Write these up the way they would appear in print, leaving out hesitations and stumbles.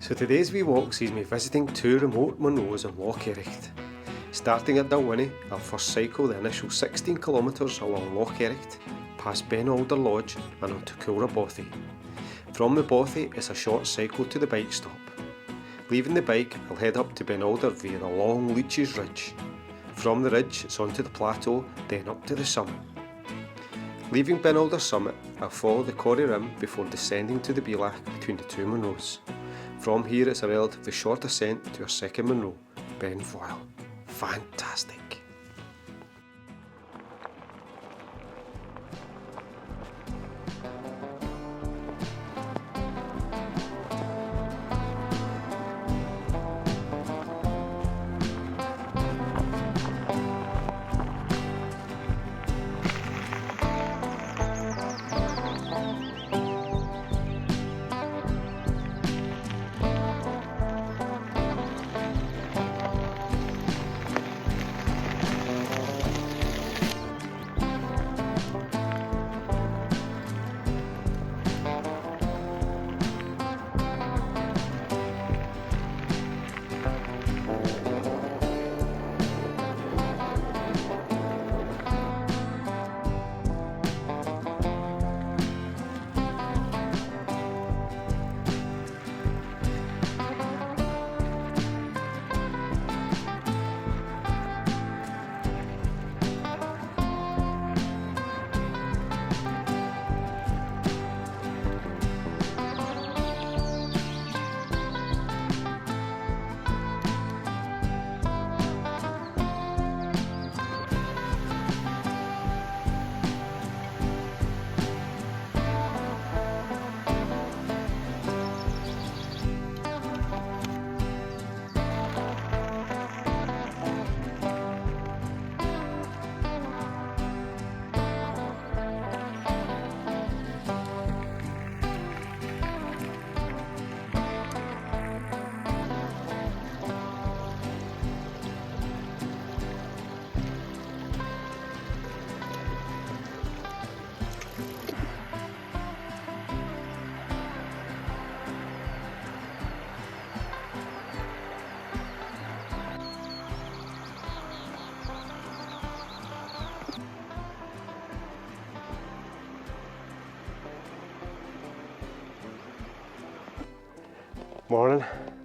So today's wee walk sees me visiting two remote Munros in Loch Ericht. Starting at Dalwhinnie, I'll first cycle the initial 16 kilometres along Loch Ericht, past Ben Alder Lodge and onto Bothy. From the Bothy it's a short cycle to the bike stop. Leaving the bike, I'll head up to Ben Alder via the long Leaches ridge. From the ridge it's onto the plateau, then up to the summit. Leaving Ben Alder summit, I'll follow the quarry rim before descending to the bealach between the two Munros. From here it's a relatively short ascent to our second Munro, Ben Vóirlich. Fantastic!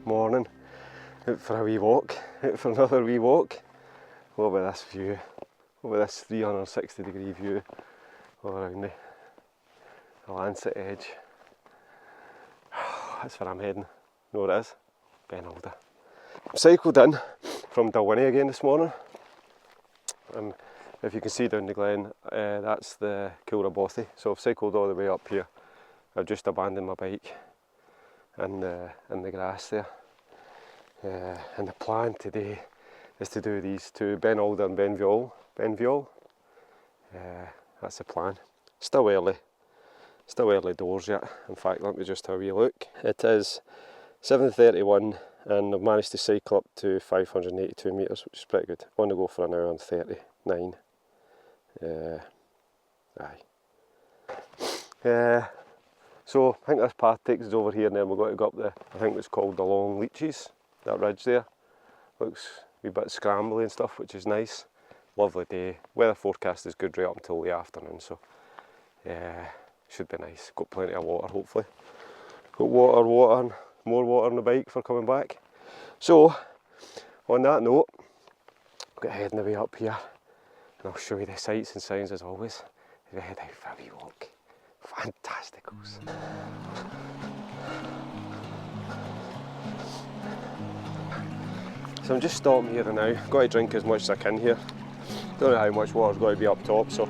Morning, out for a wee walk, out for another wee walk. Over this view, over this 360-degree view around the Lancet edge. That's where I'm heading. No, it is Ben Alder. Cycled in from Dalwhinnie again this morning. If you can see down the glen, that's the Bothy. So I've cycled all the way up here. I've just abandoned my bike in the grass there. And the plan today is to do these two, Ben Alder and Beinn Bheoil. That's the plan. Still early doors yet. In fact, let me just have a wee look. It is 7:31 and I've managed to cycle up to 582 metres, which is pretty good. On the go for an hour and 39. So I think this path takes us over here and then we're going to go up I think it's called the long Leaches, that ridge there. Looks a wee bit scrambly and stuff, which is nice. Lovely day. Weather forecast is good right up until the afternoon, so should be nice. Got plenty of water hopefully. Got water and more water on the bike for coming back. So on that note, I've got heading the way up here and I'll show you the sights and sounds as always as we head out for a wee walk. Fantasticals. So I'm just stopping here now. Got to drink as much as I can here. Don't know how much water's got to be up top, so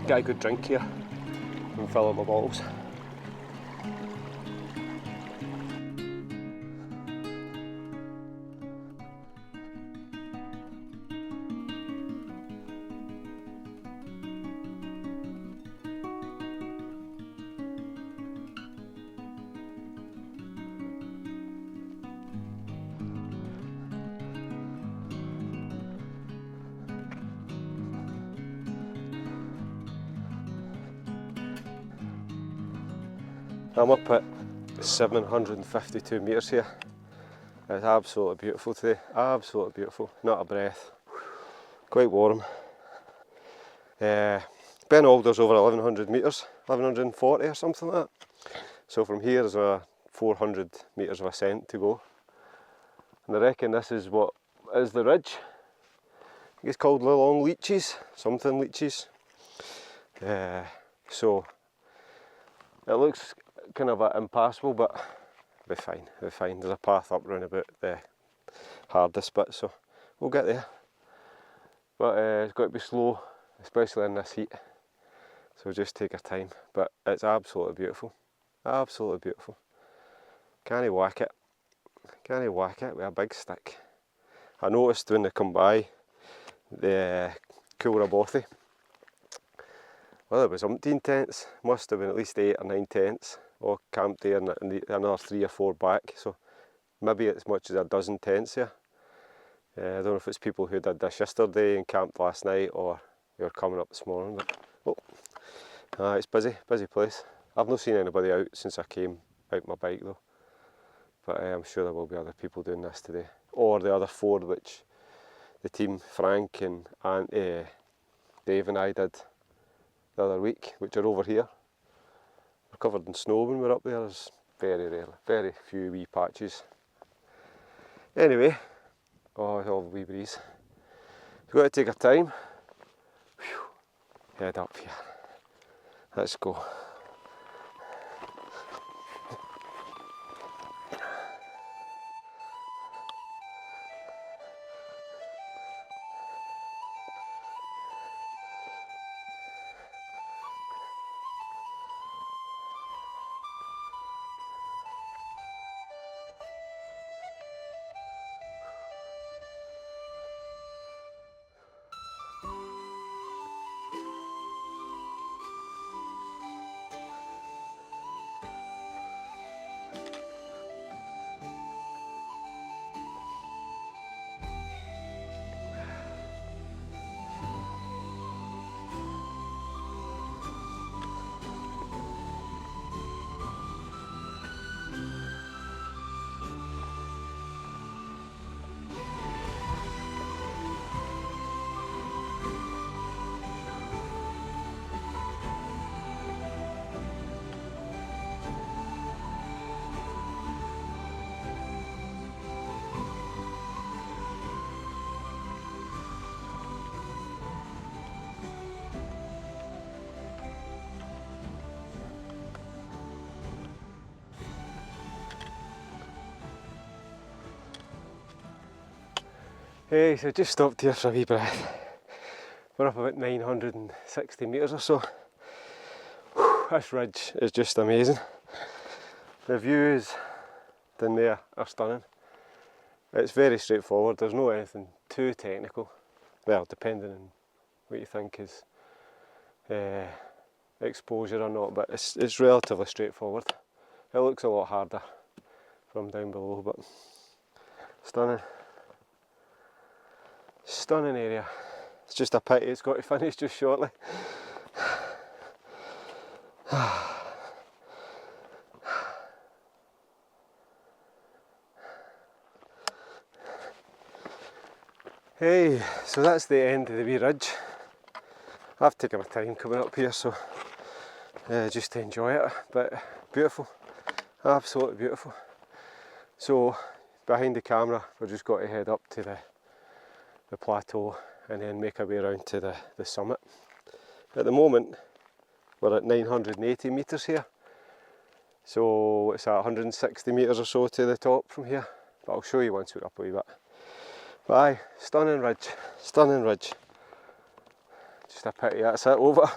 get a good drink here and fill up my bottles. I'm up at 752 metres here. It's absolutely beautiful today, absolutely beautiful, not a breath, quite warm. Ben Alder's over 1100 metres, 1140 or something like that. So from here there's a 400 metres of ascent to go. And I reckon this is what is the ridge. I think it's called the Long Leaches, something Leaches. So it looks kind of impassable, but we'll be fine, we'll be fine. There's a path up round about the hardest bit, so we'll get there. But it's got to be slow, especially in this heat. So just take our time. But it's absolutely beautiful, absolutely beautiful. Can't whack it, can't whack it with a big stick. I noticed when they come by the Coolabothy, well, there was umpteen tents, must have been at least 8 or 9 tents, all camped there, and another 3 or 4 back, so maybe as much as a dozen tents here. I don't know if it's people who did this yesterday and camped last night, or they were coming up this morning, but it's busy, busy place. I've not seen anybody out since I came out my bike though, but I'm sure there will be other people doing this today, or the other 4 which the team, Frank and Dave and I did the other week, which are over here. We're covered in snow when we're up there. There's very few wee patches. Anyway, oh, it's all the wee breeze. We've got to take our time. Whew. Head up here. Let's go. Hey, so just stopped here for a wee breath. We're up about 960 metres or so. Whew, this ridge is just amazing. The views down there are stunning. It's very straightforward, there's no anything too technical. Well, depending on what you think is exposure or not, but it's relatively straightforward. It looks a lot harder from down below, but stunning. Stunning area. It's just a pity it's got to finish just shortly. Hey, so that's the end of the wee ridge. I've taken my time coming up here, so just to enjoy it, but beautiful, absolutely beautiful. So behind the camera we've just got to head up to the plateau and then make our way around to the summit. At the moment we're at 980 metres here, so it's at 160 metres or so to the top from here, but I'll show you once we're up a wee bit. But aye, stunning ridge, stunning ridge. Just a pity that's it over.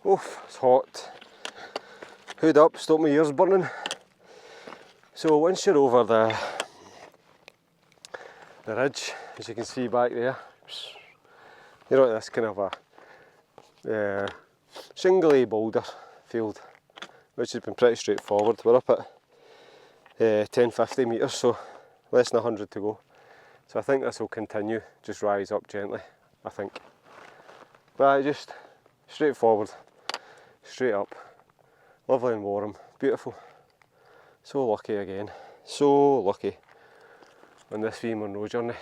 Oof, it's hot. Hood up, stop my ears burning. So once you're over the ridge, as you can see back there, you're at this kind of a shingly boulder field, which has been pretty straightforward. We're up at 1050 metres, so less than 100 to go. So I think this will continue, just rise up gently, I think. But just straightforward, straight up, lovely and warm, beautiful. So lucky again, so lucky on this wee Munros journey.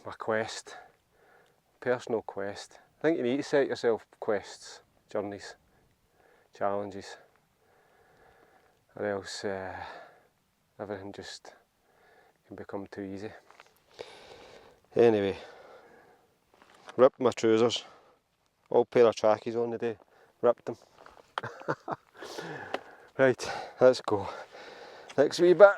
My quest, personal quest. I think you need to set yourself quests, journeys, challenges, or else everything just can become too easy. Anyway, ripped my trousers, all pair of trackies on today, ripped them. Right, let's go. Next wee bit.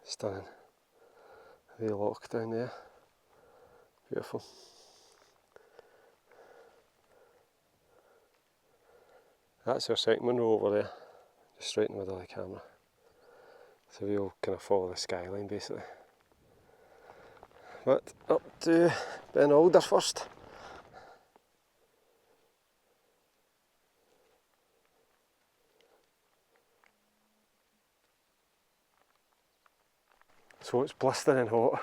Stunning. The lock down there. Beautiful. That's our second Munro over there, just right in the middle of the camera. So we'll kind of follow the skyline basically. But up to Ben Alder first. So it's blistering hot,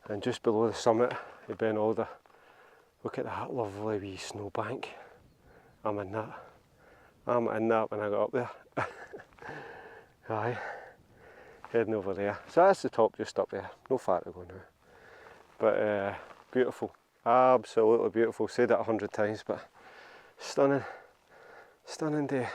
and just below the summit of Ben Alder, look at that lovely wee snowbank. I'm in that when I got up there. Aye, heading over there. So that's the top just up there, no far to go now. But beautiful, absolutely beautiful. Said it 100 times, but stunning, stunning day.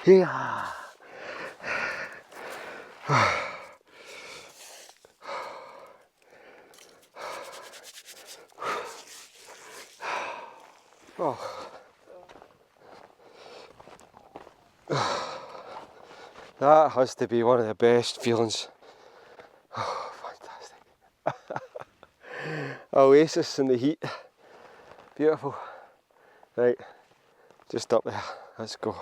Yeah. Oh. That has to be one of the best feelings. Oh, fantastic. Oasis in the heat. Beautiful. Right, just up there. Let's go.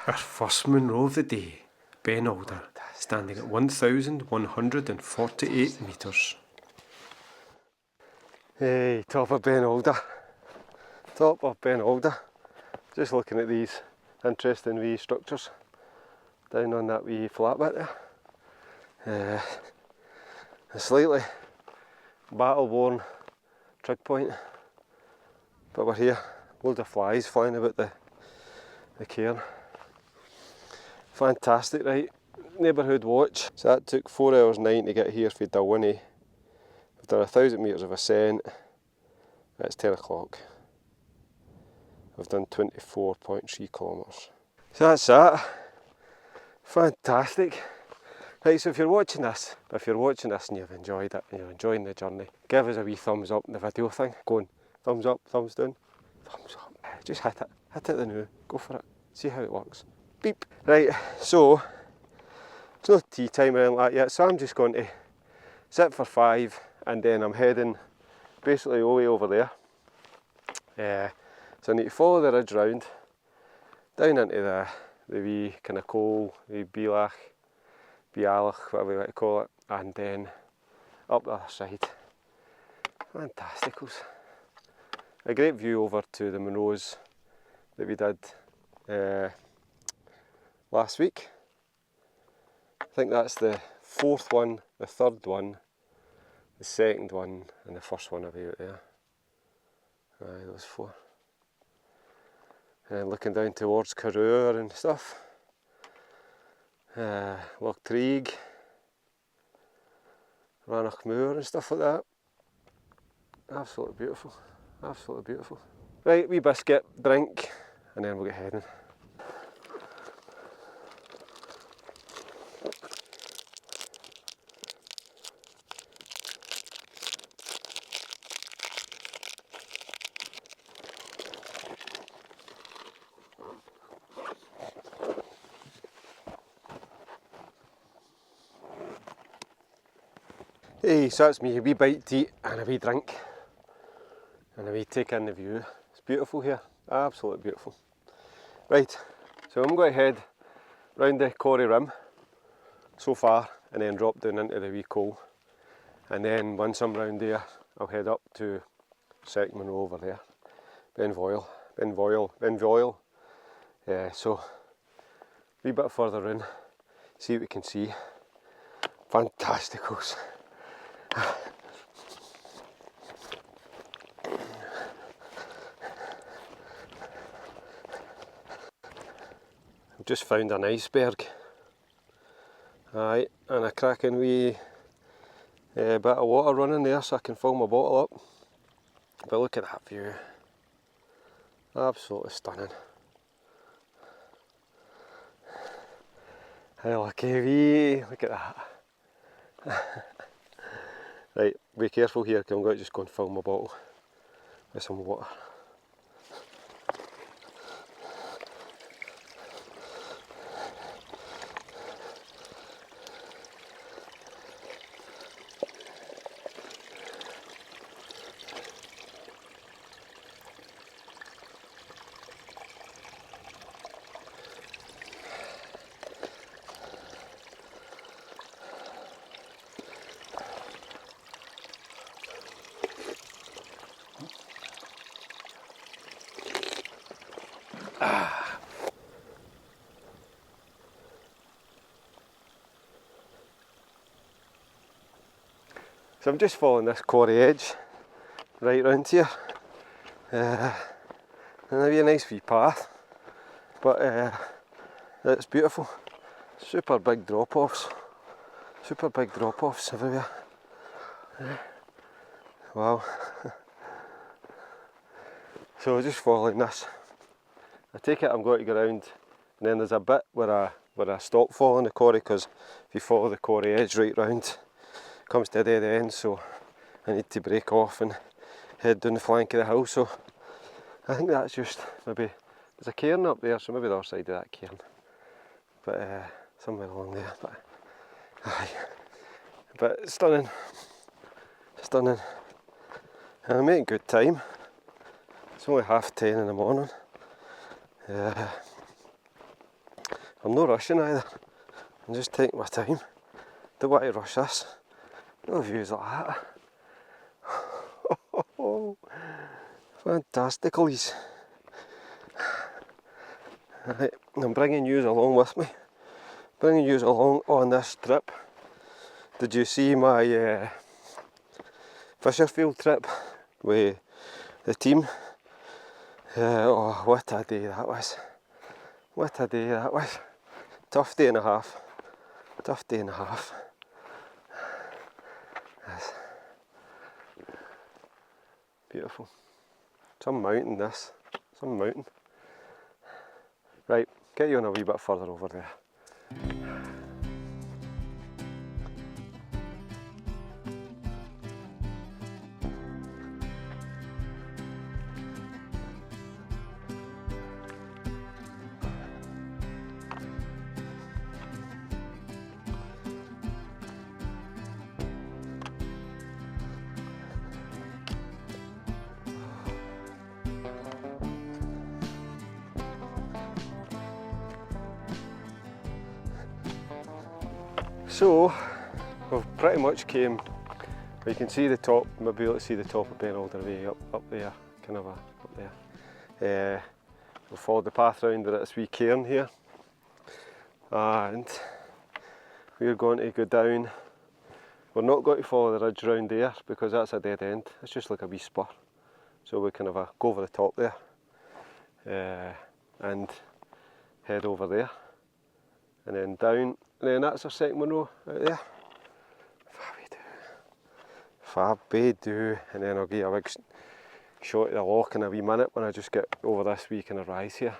Our first Munro of the day, Ben Alder, standing at 1,148 metres. Hey, top of Ben Alder. Top of Ben Alder. Just looking at these interesting wee structures down on that wee flat bit there. A slightly battle-worn trig point, but we're here. Loads of flies flying about the cairn. Fantastic, right? Neighbourhood watch. So that took 4 hours 9 to get here for Dalwhinnie. We've done 1,000 metres of ascent. It's 10 o'clock. I've done 24.3 kilometres. So that's that. Fantastic. Right, so if you're watching this and you've enjoyed it and you're enjoying the journey, give us a wee thumbs up in the video thing. Go on, thumbs up, thumbs down, thumbs up. Just hit it the new, go for it, see how it works. Beep. Right, so it's not tea time or anything like that yet, so I'm just going to sit for 5 and then I'm heading basically all the way over there. So I need to follow the ridge round, down into the wee kind of coal, the bealach, whatever you like to call it, and then up the other side. Fantasticals. A great view over to the Munros that we did last week. I think that's the fourth one, the third one, the second one and the first one about there. Aye, those four. And looking down towards Carreur and stuff. Loch Treig, Rannoch Moor and stuff like that. Absolutely beautiful, absolutely beautiful. Right, wee biscuit, drink, and then we'll get heading. Hey, so that's me, a wee bite to eat and a wee drink and a wee take in the view. It's beautiful here, absolutely beautiful. Right, so I'm going to head round the Corrie Rim so far and then drop down into the wee col, and then once I'm round there I'll head up to second Munro over there, Ben Vóirlich, Ben Vheoil. So a wee bit further in, see what we can see. Fantasticals. I've just found an iceberg. Aye, and a cracking wee bit of water running there so I can fill my bottle up. But look at that view. Absolutely stunning. Hey, lucky wee, look at that. Right, be careful here because I'm going to just go and fill my bottle with some water. So I'm just following this quarry edge right round here, and there'll be a nice wee path, but it's beautiful. Super big drop-offs everywhere. Wow. So just following this. I take it I'm going to go around, and then there's a bit where I stop following the quarry, because if you follow the quarry edge right round, comes to a dead end, so I need to break off and head down the flank of the hill. So I think that's just maybe, there's a cairn up there, so maybe the other side of that cairn, but somewhere along there. But aye, but stunning, and I'm making good time. It's only 10:30 in the morning. I'm not rushing either, I'm just taking my time. Don't want to rush this. No views like that. Fantasticals. Right, I'm bringing you along with me. Bringing you along on this trip. Did you see my Fisherfield trip with the team? Oh, what a day that was. What a day that was. Tough day and a half. Tough day and a half. Yes. Beautiful. Some mountain this. Some mountain. Right, get you on a wee bit further over there. So, we've pretty much came But you can see the top, maybe be able to see the top of Ben Alder way up there, kind of up there. We'll follow the path round to this wee cairn here, and we're going to go down. We're not going to follow the ridge round there because that's a dead end. It's just like a wee spur. So we kind of go over the top there and head over there, and then down, and then that's our second Munro out there. Fabby do, and then I'll give you a big shot of the loch in a wee minute when I just get over this wee kind of rise here.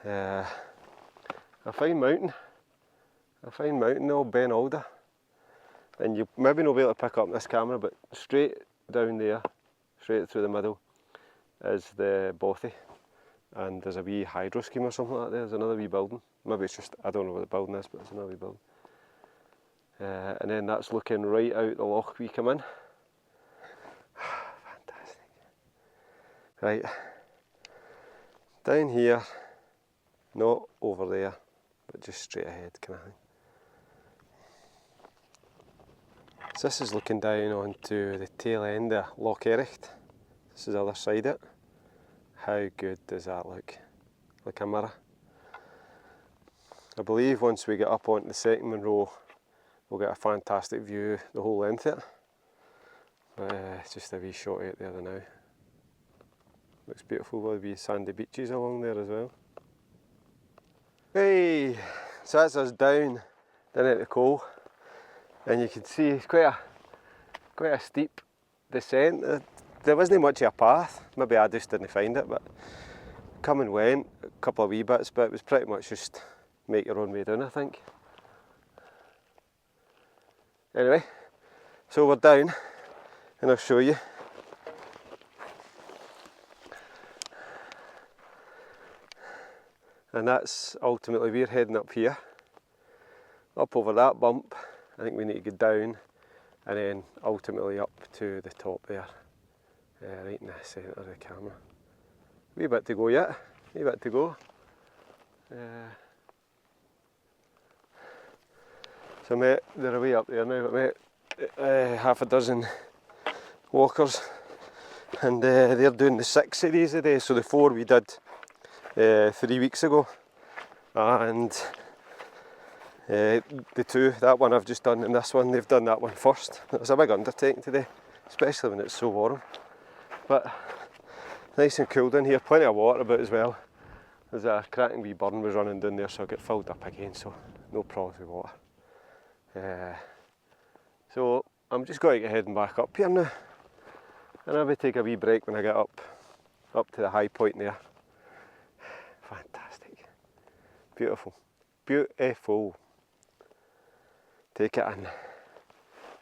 A fine mountain, old Ben Alder, and you maybe not be able to pick up this camera, but straight down there, straight through the middle, is the bothy, and there's a wee hydro scheme or something like that. There's another wee building, maybe it's just, I don't know what the building is, but it's another wee building. And then that's looking right out the loch we come in. Fantastic. Right, down here, not over there, but just straight ahead kind of thing. So this is looking down onto the tail end of Loch Ericht. This is the other side of it. How good does that look? Like a mirror. I believe once we get up onto the second Munro, we'll get a fantastic view the whole length of it. But it's just a wee shot out there now. Looks beautiful with the wee sandy beaches along there as well. Hey, so that's us down at the col, and you can see it's quite a steep descent. There wasn't much of a path, maybe I just didn't find it, but come and went, a couple of wee bits, but it was pretty much just make your own way down, I think. Anyway, so we're down, and I'll show you. And that's ultimately, we're heading up here, up over that bump. I think we need to go down, and then ultimately up to the top there, right in the centre of the camera. Wee bit to go yet, wee bit to go. So mate, they're way up there now, but mate, half a dozen walkers, and they're doing the 6 of these a day. So the 4 we did 3 weeks ago, and the 2, that one I've just done, and this one, they've done that one first. It was a big undertaking today, especially when it's so warm. But nice and cool down here, plenty of water about as well. There's a cracking wee burn was running down there, so I'll get filled up again, so no problems with water. So I'm just going to get heading back up here now, and I'll maybe take a wee break when I get up to the high point there. Fantastic, beautiful, beautiful. Take it in,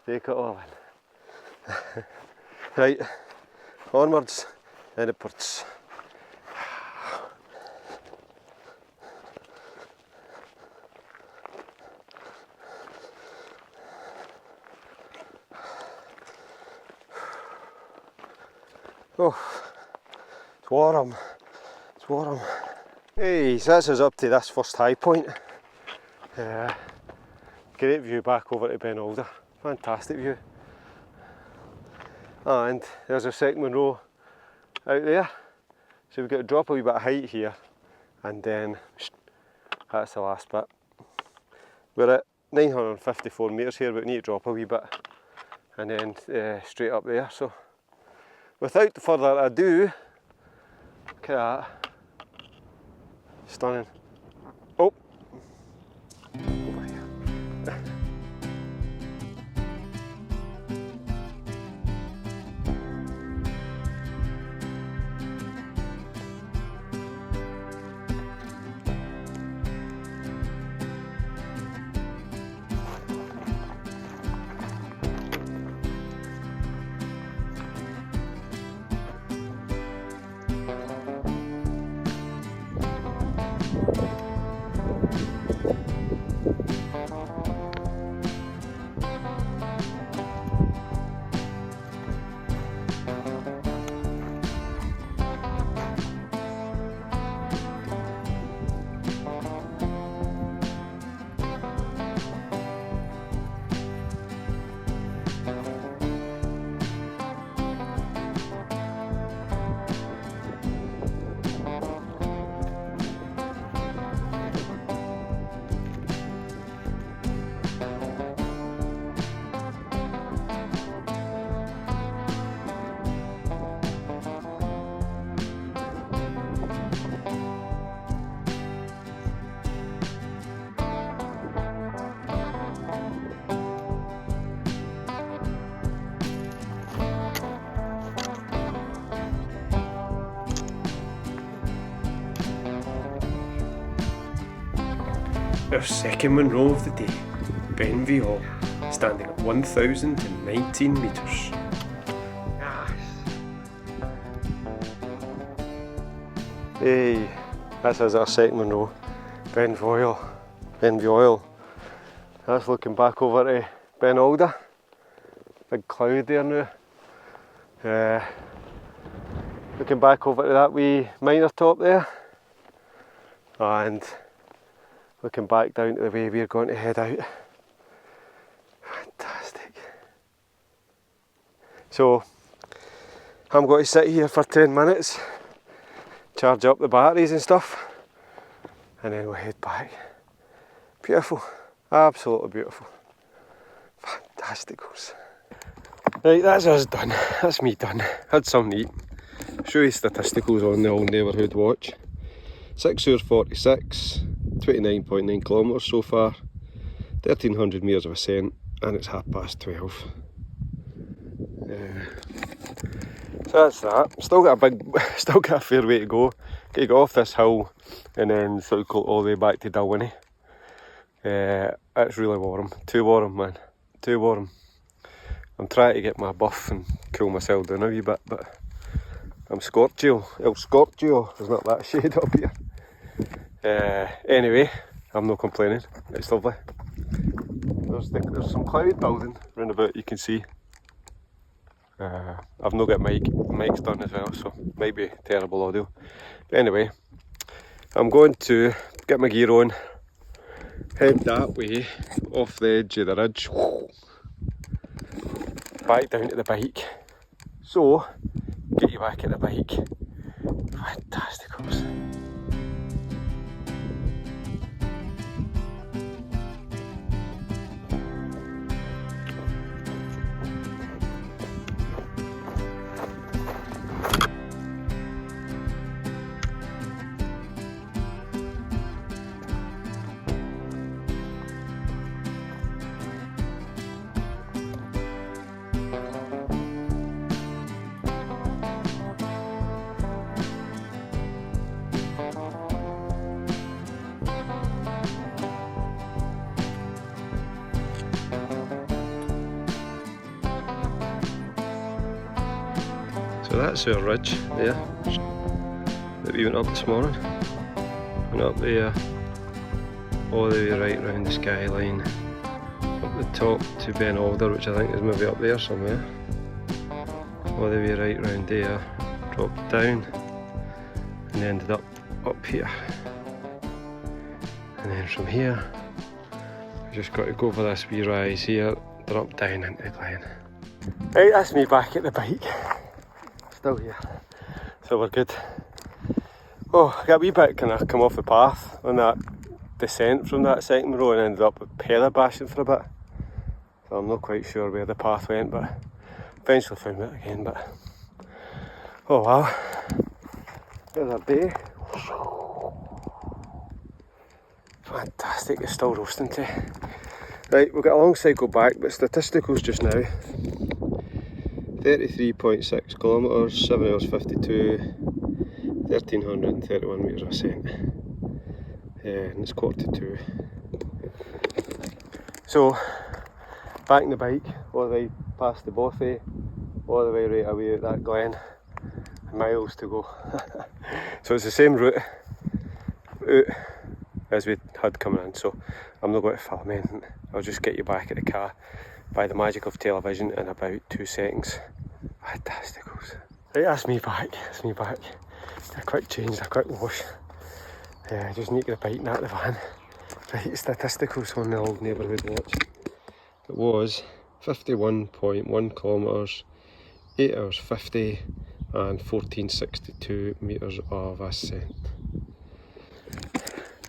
take it all in. Right, onwards and upwards. Oh, it's warm, it's warm. Hey, so that's us up to this first high point. Great view back over to Ben Alder, fantastic view. And there's our second Munro out there. So we've got to drop a wee bit of height here, and then that's the last bit. We're at 954 metres here, but we need to drop a wee bit, and then straight up there. So without further ado, look at that. Stunning. Oh! Over here. Our second Munro of the day, Beinn Bheoil, standing at 1,019 metres. Hey, this is our second Munro, Ben Vóirlich, Beinn Bheoil. That's looking back over to Ben Alder. Big cloud there now. Looking back over to that wee minor top there. And looking back down to the way we're going to head out. Fantastic. So, I'm going to sit here for 10 minutes, charge up the batteries and stuff, and then we'll head back. Beautiful, absolutely beautiful. Fantasticals. Right, that's us done. That's me done. Had some to eat. Show you statisticals on the old neighbourhood watch. 6 hours 46, 29.9 kilometres so far, 1,300 metres of ascent, and it's 12:30. So that's that. Still got a fair way to go. Got to get off this hill and then cycle all the way back to Dalwhinnie. It's really warm. Too warm, man. Too warm. I'm trying to get my buff and cool myself down a wee bit, but I'm Scorchio. El Scorchio. There's not that shade up here. Anyway, I'm not complaining. It's lovely. There's some cloud building round about, you can see. I've not got mics done as well, so might be terrible audio. But anyway, I'm going to get my gear on, head that way off the edge of the ridge, back down to the bike. So, get you back at the bike. Fantasticals. So that's our ridge there that we went up this morning. Went up there, all the way right round the skyline, up the top to Ben Alder, which I think is maybe up there somewhere. All the way right round there, dropped down and ended up here. And then from here, we just got to go for this wee rise here, drop down into the glen. Right, that's me back at the bike. Still here, so we're good. Oh, I got a wee bit kind of come off the path on that descent from that second row and ended up pedal bashing for a bit. So I'm not quite sure where the path went, but eventually found it again. But oh wow, there's our day. Fantastic, it's still roasting too. Right, we've got a long cycle back, but statisticals just now. 33.6 kilometres, 7 hours 52, 1,331 metres of ascent. And it's 1:45. So, back in the bike, all the way past the bothy, all the way right away at that glen. Miles to go. So it's the same route out as we had coming in, so I'm not going to film anything. I'll just get you back at the car by the magic of television in about 2 seconds. Fantasticals. Right, that's me back. A quick change, a quick wash. Just need to get the bike and out of the van. Right, statisticals on the old neighbourhood watch. It was 51.1 kilometres, 8 hours 50 and 1462 metres of ascent.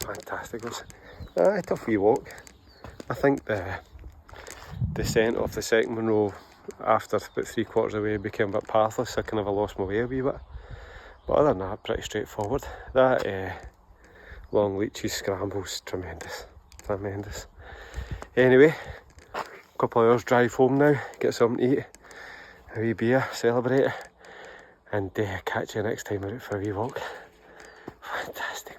Fantasticals. Tough wee walk. I think the descent of the second Munro after about 3/4 of the way became a bit pathless. I kind of lost my way a wee bit. But other than that, pretty straightforward. That long Leaches scramble's tremendous. Anyway, a couple of hours drive home now, get something to eat, a wee beer, celebrate it, and catch you next time out for a wee walk. Fantastic.